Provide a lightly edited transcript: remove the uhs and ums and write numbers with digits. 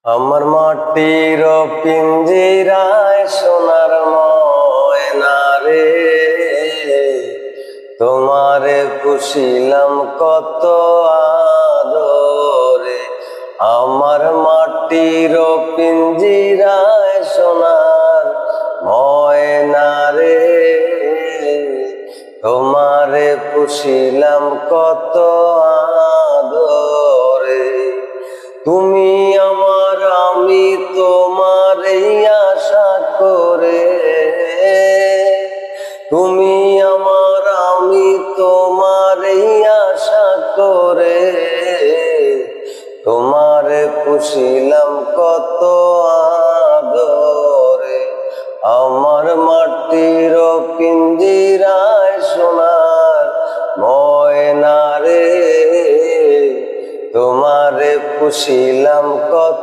আমার মাটির পিঞ্জিরায় সোনার ময়না রে, তোমারে পুষিলাম কত আদরে। আমার মাটির পিঞ্জিরায় সোনার ময়না রে, তোমারে পুষিলাম কত আদরে। তুমি আমার, আমি তোমার আশা করে, তুমি আমার, আমি তোমার আশা করে, তোমারে পুষিলাম কত আদরে। আমার মাটির পিঞ্জিরায় সোনার ময়না রে, তোমারে পুষিলাম কত